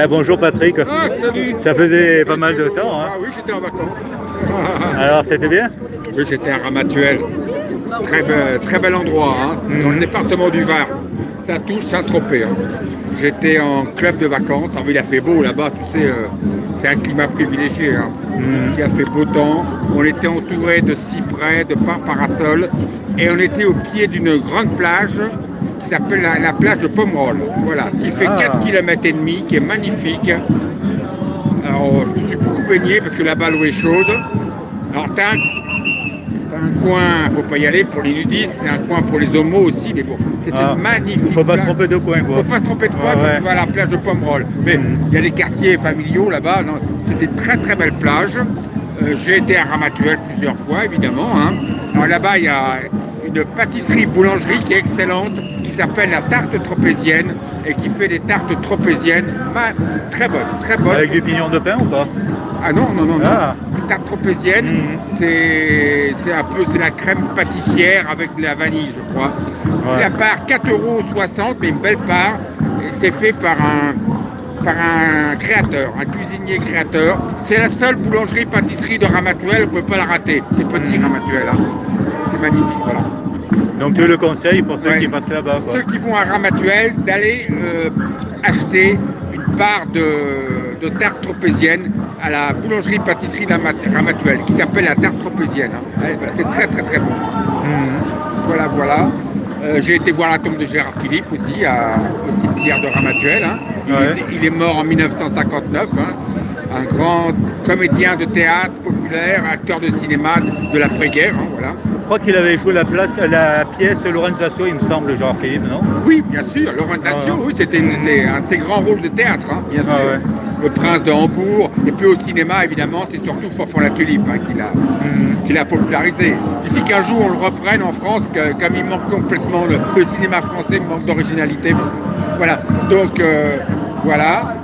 Bonjour Patrick. Ah, salut. Ça faisait pas mal de temps, hein. Ah oui, j'étais en vacances. Alors c'était bien? Oui, j'étais à Ramatuelle. Très bel endroit, hein, dans le département du Var. Ça touche Saint-Tropez. Hein. J'étais en club de vacances. Alors, il a fait beau là-bas, tu sais, c'est un climat privilégié. Hein. Il a fait beau temps. On était entouré de cyprès, de pins parasols. Et on était au pied d'une grande plage qui s'appelle la plage de Pomerol. Voilà, qui fait 4 km et demi, qui est magnifique. Alors, je me suis beaucoup baigné parce que là-bas l'eau est chaude. Alors, t'as un coin, faut pas y aller pour les nudistes, t'as un coin pour les homos aussi, mais bon, c'était magnifique. Faut pas se tromper de coin, quoi. Faut pas se tromper de coin quand tu vas à la plage de Pomerol. Mais il y a des quartiers familiaux là-bas, c'était très belle plage. J'ai été à Ramatuelle plusieurs fois, évidemment. Hein. Alors là-bas, il y a une pâtisserie-boulangerie qui est excellente, qui s'appelle la Tarte Tropézienne, et qui fait des tartes tropéziennes très bonnes. Avec du pignon de pain ou pas? Ah non. Tarte tropézienne, c'est la crème pâtissière avec de la vanille, je crois. C'est à part 4,60 €, mais une belle part. C'est fait par un créateur, un cuisinier créateur. C'est la seule boulangerie-pâtisserie de Ramatuelle, on ne peut pas la rater. C'est petit Ramatuelle, hein. C'est magnifique, voilà. Donc tu le conseilles pour ceux qui passent là-bas, quoi. Ceux qui vont à Ramatuelle, d'aller acheter une part de tarte tropézienne à la boulangerie-pâtisserie de Ramatuelle, qui s'appelle la tarte tropézienne. Hein. C'est très bon. Voilà. J'ai été voir la tombe de Gérard Philippe aussi, au cimetière de Ramatuelle. Hein. Il est mort en 1959. Hein. Un grand comédien de théâtre populaire, acteur de cinéma de l'après-guerre. Hein, voilà. Je crois qu'il avait joué la pièce Lorenzaccio, il me semble, Gérard Philippe, non? Oui, bien sûr. Lorenzaccio, oui, c'était un de ses grands rôles de théâtre, hein, bien sûr. Le Prince de Hambourg, et puis au cinéma, évidemment, c'est surtout Fanfan la Tulipe hein, qu'il a popularisé. D'ici qu'un jour on le reprenne en France, comme il manque complètement le cinéma français, manque d'originalité. Voilà. Donc voilà.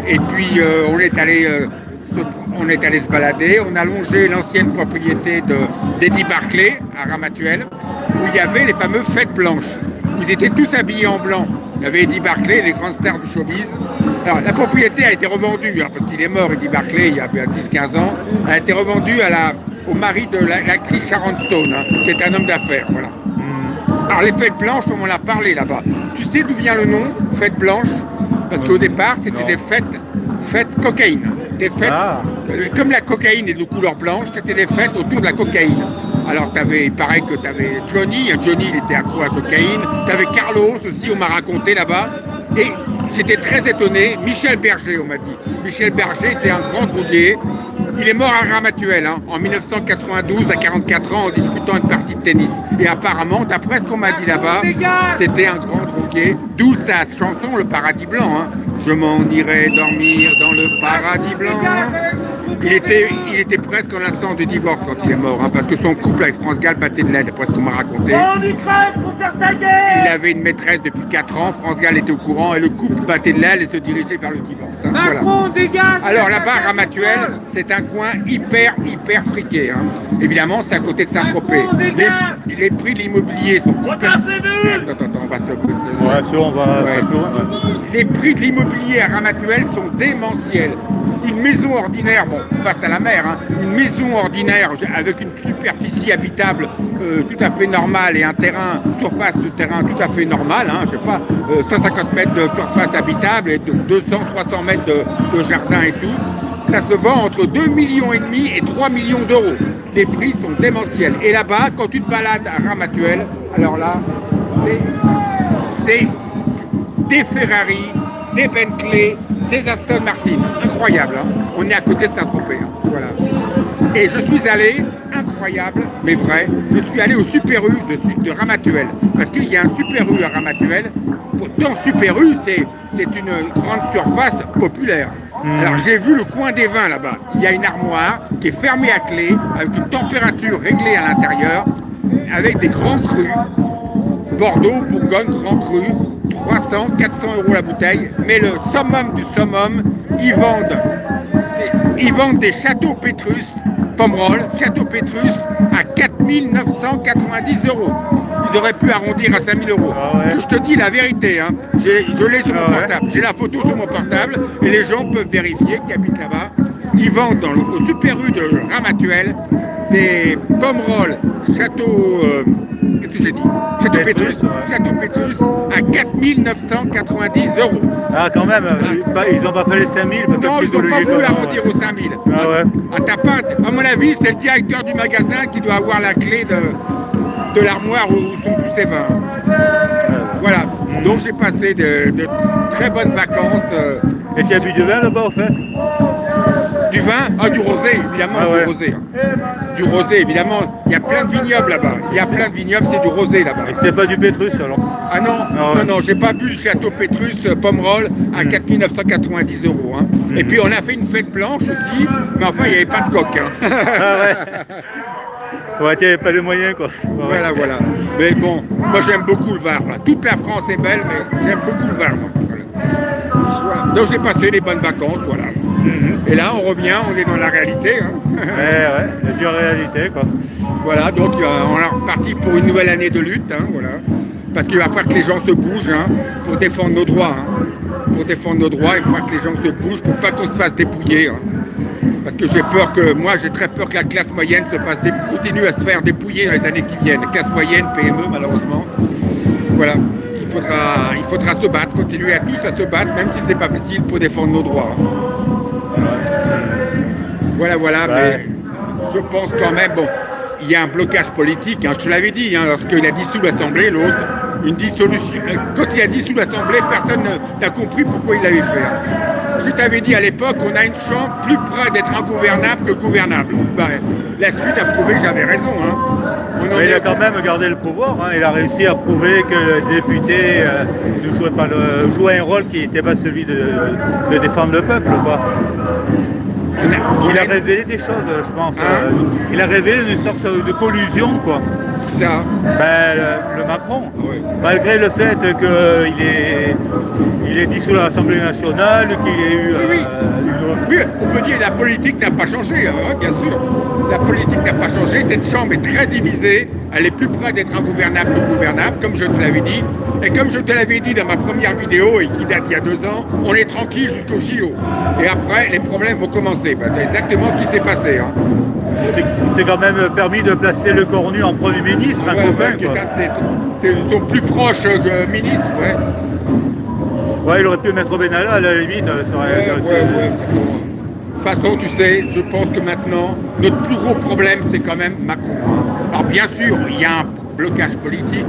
Et puis on est allé se balader, on a longé l'ancienne propriété d'Eddie Barclay à Ramatuelle, où il y avait les fameuses fêtes blanches. Ils étaient tous habillés en blanc. Il y avait Eddie Barclay, les grandes stars du showbiz. Alors la propriété a été revendue, hein, parce qu'il est mort, Eddie Barclay, il y a 10-15 ans. Elle a été revendue au mari de l'actrice Sharon Stone, hein, qui est un homme d'affaires. Voilà. Alors les fêtes blanches, on en a parlé là-bas. Tu sais d'où vient le nom, fêtes blanches? Parce qu'au départ, c'était des fêtes cocaïne. Des fêtes, comme la cocaïne est de couleur blanche, c'était des fêtes autour de la cocaïne. Alors il paraît que tu avais Johnny il était accro à la cocaïne. Tu avais Carlos aussi, on m'a raconté là-bas. Et j'étais très étonné, Michel Berger, on m'a dit. Michel Berger était un grand drogué. Il est mort à Ramatuelle hein, en 1992 à 44 ans en disputant une partie de tennis. Et apparemment, d'après ce qu'on m'a dit là-bas, c'était un grand drogué. D'où sa chanson, Le Paradis Blanc. Hein. Je m'en irai dormir dans le paradis blanc. Il était presque en instance de divorce quand il est mort, hein, parce que son couple avec France Gall battait de l'aile, d'après ce qu'on m'a raconté. Il avait une maîtresse depuis 4 ans, France Gall était au courant, et le couple battait de l'aile et se dirigeait vers le divorce. Hein, voilà. Alors là-bas, Ramatuelle, c'est un coin hyper friqué. Hein. Évidemment, c'est à côté de Saint-Tropez. Les prix de l'immobilier sont complètement... Attends, on va se... Les prix de l'immobilier à Ramatuelle sont démentiels. Une maison ordinaire, face à la mer, hein, une maison ordinaire avec une superficie habitable tout à fait normale et un surface de terrain tout à fait normale, hein, je sais pas, 150 mètres de surface habitable et 200-300 mètres de jardin et tout, ça se vend entre 2,5 millions et 3 millions d'euros. Les prix sont démentiels. Et là-bas, quand tu te balades à Ramatuelle, alors là, c'est des Ferrari, des Bentley, des Aston Martin. Incroyable, hein. On est à côté de Saint-Tropez. Hein. Voilà. Et je suis allé, incroyable, mais vrai, je suis allé au Super U de Ramatuelle. Parce qu'il y a un Super U à Ramatuelle. Dans Super U, c'est une grande surface populaire. Alors j'ai vu le coin des vins là-bas. Il y a une armoire qui est fermée à clé, avec une température réglée à l'intérieur, avec des grands crus. Bordeaux, Bourgogne, Grand Cru, 300-400 € la bouteille. Mais le summum du summum, ils vendent des châteaux Pétrus Pomerol, Château Pétrus à 4 990 €. Ils auraient pu arrondir à 5 000 €. Ah ouais. Je te dis la vérité, hein. Je l'ai sur mon Ah ouais. portable. J'ai la photo sur mon portable et les gens peuvent vérifier qui habitent là-bas. Ils vendent au Super U de Ramatuelle des Pomerol, Château... qu'est-ce que j'ai dit? Château Pétrus, ouais. Château Pétrus à 4 990 €. Ah, quand même, ils n'ont pas fait les 5000 parce Non, que ils n'ont pas psychologiquement. voulu arrondir aux 5 000. Ah ouais. Ah, t'as pas, à mon avis, c'est le directeur du magasin qui doit avoir la clé de l'armoire où sont tous ces vins. Voilà. Donc j'ai passé de très bonnes vacances. Et tu as bu du vin là-bas, au fait? Du vin, du rosé, évidemment, Ah ouais. du rosé. Du rosé, évidemment. Il y a plein de vignobles là-bas. Il y a plein de vignobles, c'est du rosé là-bas. Et c'était pas du Pétrus alors? Ah non, Ah ouais. non, j'ai pas bu le Château Pétrus Pomerol à 4 990 €. Hein. Et puis on a fait une fête blanche aussi, mais enfin il n'y avait pas de coq. Hein. Ah ouais. Ouais, tu n'avais pas les moyens quoi. Ouais. Voilà, voilà. Mais bon, moi j'aime beaucoup le Var. Là. Toute la France est belle, mais j'aime beaucoup le Var. Moi. Voilà. Donc j'ai passé des bonnes vacances, voilà. Et là on revient, on est dans la réalité. Hein. Ouais, la dure réalité quoi. Voilà, donc on est reparti pour une nouvelle année de lutte, hein, voilà. Parce qu'il va falloir que les gens se bougent hein, pour défendre nos droits. Hein. Pour défendre nos droits, il va falloir que les gens se bougent pour pas qu'on se fasse dépouiller. Hein. Parce que j'ai très peur que la classe moyenne continue à se faire dépouiller dans les années qui viennent. Classe moyenne, PME malheureusement. Voilà, il faudra se battre, continuer à tous à se battre, même si c'est pas facile pour défendre nos droits. Hein. Voilà, Ouais. mais je pense quand même, bon, il y a un blocage politique, hein, je te l'avais dit, hein, lorsqu'il a dissous l'Assemblée, l'autre, une dissolution. Quand il a dissous l'Assemblée, personne n'a compris pourquoi il l'avait fait. Hein. Je t'avais dit à l'époque, on a une chambre plus près d'être ingouvernable que gouvernable. Ben, la suite a prouvé que j'avais raison. Hein. Mais il a quand même gardé le pouvoir, hein. Il a réussi à prouver que le député ne jouait un rôle qui n'était pas celui de défendre le peuple. Quoi. Il a révélé des choses, je pense. Hein? Il a révélé une sorte de collusion, quoi. Ça. Ben, le Macron, Ouais. malgré le fait qu'il est dissous l'Assemblée nationale, qu'il ait eu Oui. une... Oui, on peut dire que la politique n'a pas changé, hein, bien sûr. La politique n'a pas changé, cette chambre est très divisée, elle est plus près d'être ingouvernable que gouvernable, comme je te l'avais dit. Et comme je te l'avais dit dans ma première vidéo, et qui date il y a 2 ans, on est tranquille jusqu'au JO. Et après, les problèmes vont commencer. Ben, c'est exactement ce qui s'est passé. Hein. Il s'est quand même permis de placer le Cornu en Premier ministre, un copain, quoi. C'est son plus proche ministre, ouais. Ouais, il aurait pu mettre Benalla à la limite. Ça aurait... Ouais. De toute façon, tu sais, je pense que maintenant, notre plus gros problème, c'est quand même Macron. Alors bien sûr, il y a un blocage politique,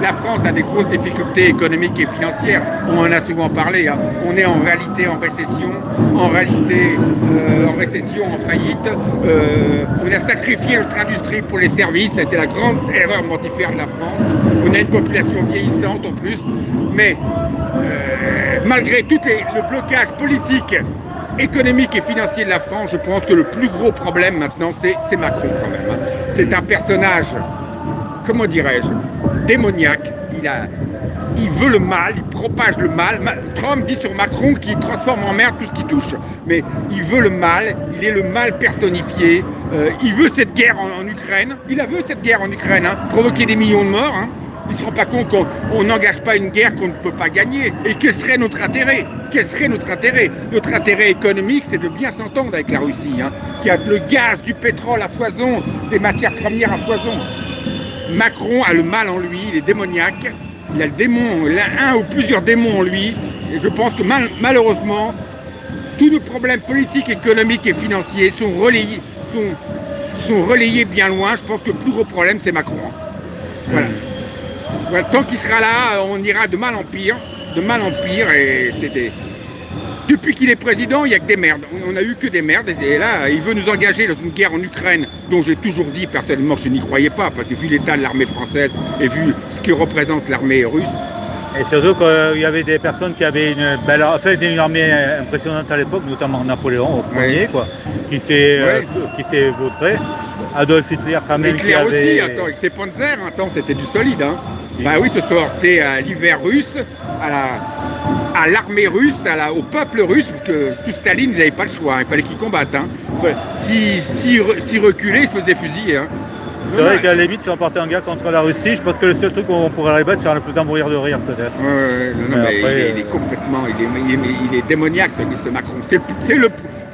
la France a des grosses difficultés économiques et financières, on en a souvent parlé, hein. On est en réalité en récession, en faillite, on a sacrifié notre industrie pour les services, c'était la grande erreur mortifère de la France, on a une population vieillissante en plus, mais malgré tout le blocage politique, économique et financier de la France, je pense que le plus gros problème maintenant, c'est Macron quand même. Hein. C'est un personnage, comment dirais-je, démoniaque. Il veut le mal, il propage le mal. Trump dit sur Macron qu'il transforme en merde tout ce qui touche. Mais il veut le mal, il est le mal personnifié. Il veut cette guerre en Ukraine. Il a vu cette guerre en Ukraine, hein, provoquer des millions de morts. Hein. Il ne se rend pas compte qu'on n'engage pas une guerre qu'on ne peut pas gagner. Et quel serait notre intérêt? Quel serait notre intérêt? Notre intérêt économique, c'est de bien s'entendre avec la Russie, hein, qui a le gaz, du pétrole à foison, des matières premières à foison. Macron a le mal en lui, il est démoniaque. Il a le démon, un ou plusieurs démons en lui. Et je pense que malheureusement, tous nos problèmes politiques, économiques et financiers sont relayés bien loin. Je pense que le plus gros problème, c'est Macron. Voilà. Voilà, tant qu'il sera là, on ira de mal en pire, et c'était... Depuis qu'il est président, il n'y a que des merdes. On n'a eu que des merdes, et là, il veut nous engager dans une guerre en Ukraine, dont j'ai toujours dit personnellement que je n'y croyais pas, parce que vu l'état de l'armée française, et vu ce que représente l'armée russe... Et surtout qu'il y avait des personnes qui avaient une armée impressionnante à l'époque, notamment Napoléon, au premier, quoi, qui s'est vautré. Adolf Hitler quand même Hitler qui avait... aussi, attends, avec ses Panzers, attends, c'était du solide, hein. Bah oui, se sont heurtés à l'hiver russe, à l'armée russe, au peuple russe, parce que sous Staline, ils n'avaient pas le choix, hein, il fallait qu'ils combattent. Hein. S'ils reculaient, ils se faisaient fusiller. Hein. C'est vrai qu'à la limite, si on partait en guerre contre la Russie, je pense que le seul truc qu'on pourrait les battre, c'est en le faisant mourir de rire, peut-être. Non, mais après, il est complètement, il est démoniaque, ce Macron.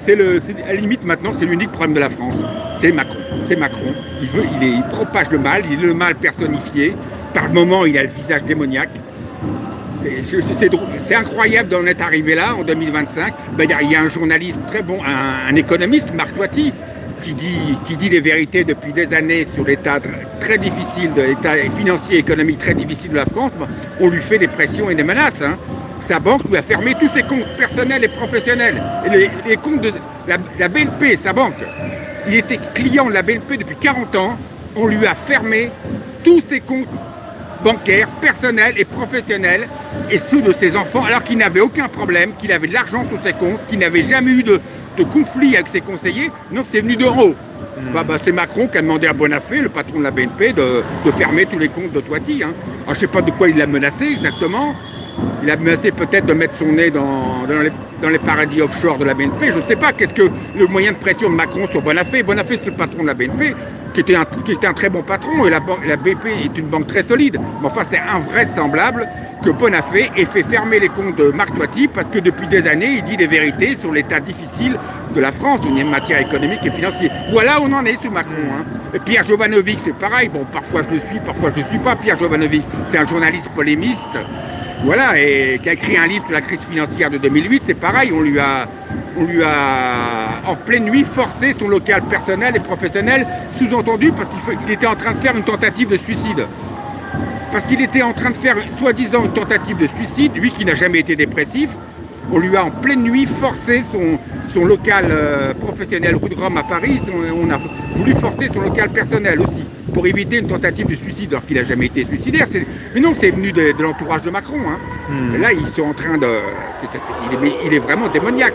À la limite, maintenant, c'est l'unique problème de la France. C'est Macron. C'est Macron. Il propage le mal, il est le mal personnifié. Par moment, il a le visage démoniaque. C'est incroyable d'en être arrivé là, en 2025. Ben, il y a un journaliste très bon, un économiste, Marc Toiti, qui dit les vérités depuis des années sur l'état très difficile, l'état financier et économique très difficile de la France. On lui fait des pressions et des menaces. Hein. Sa banque lui a fermé tous ses comptes personnels et professionnels. Et les comptes de la BNP, sa banque, il était client de la BNP depuis 40 ans. On lui a fermé tous ses comptes bancaires, personnels et professionnels, et ceux de ses enfants, alors qu'il n'avait aucun problème, qu'il avait de l'argent sur ses comptes, qu'il n'avait jamais eu de conflit avec ses conseillers. Non, c'est venu d'en haut. C'est Macron qui a demandé à Bonafé, le patron de la BNP, de fermer tous les comptes de Toiti. Hein. Alors, je ne sais pas de quoi il l'a menacé exactement. Il a menacé peut-être de mettre son nez dans les paradis offshore de la BNP. Je ne sais pas qu'est-ce que le moyen de pression de Macron sur Bonafé. Bonafé, c'est le patron de la BNP, qui était un très bon patron, et la BNP est une banque très solide. Mais enfin, c'est invraisemblable que Bonafé ait fait fermer les comptes de Marc Toiti parce que depuis des années, il dit des vérités sur l'état difficile de la France en matière économique et financière. Voilà où on en est sous Macron. Hein. Et Pierre Jovanovic, c'est pareil. Bon, parfois je le suis, parfois je ne le suis pas. Pierre Jovanovic, c'est un journaliste polémiste. Voilà, et qui a écrit un livre sur la crise financière de 2008, c'est pareil, on lui a en pleine nuit forcé son local personnel et professionnel, sous-entendu parce qu'il était en train de faire une tentative de suicide. Parce qu'il était en train de faire, soi-disant, une tentative de suicide, lui qui n'a jamais été dépressif, on lui a en pleine nuit forcé son local professionnel rue de Rome à Paris, on a voulu forcer son local personnel aussi, pour éviter une tentative de suicide, alors qu'il n'a jamais été suicidaire. Mais non, c'est venu de l'entourage de Macron. Hein. Et là, ils sont en train de... Il est vraiment démoniaque,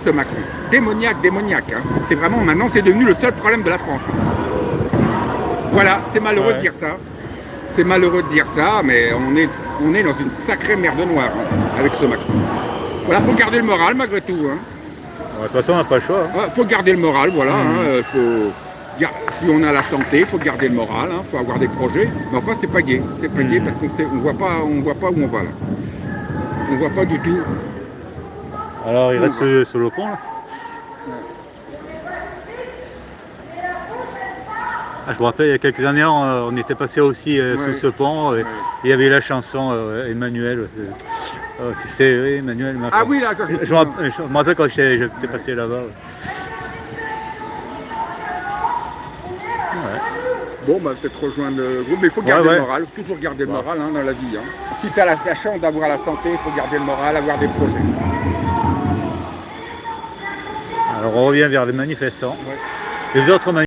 ce Macron. Démoniaque. Hein. C'est vraiment, maintenant, c'est devenu le seul problème de la France. Voilà, c'est malheureux de dire ça. C'est malheureux de dire ça, mais on est dans une sacrée merde noire hein, avec ce Macron. Voilà, faut garder le moral malgré tout. Hein. De toute façon, on n'a pas le choix. Hein. Faut garder le moral, voilà. Hein, si on a la santé, il faut garder le moral, il faut avoir des projets. Mais enfin, c'est pas gai. C'est pas gai parce qu'on voit pas où on va là. On voit pas du tout. Alors, il reste sur le pont là. Ah, je me rappelle, il y a quelques années, on était passé aussi sous ce pont. Et il y avait la chanson Emmanuel. Tu sais, Emmanuel Macron. Ah oui, là, quand je me rappelle quand j'étais passé là-bas. Bon, peut-être rejoindre le groupe, mais il faut garder le moral, toujours garder le moral hein, dans la vie. Hein. Si tu as la chance d'avoir la santé, il faut garder le moral, avoir des projets. Alors on revient vers les manifestants. Les autres manifestants.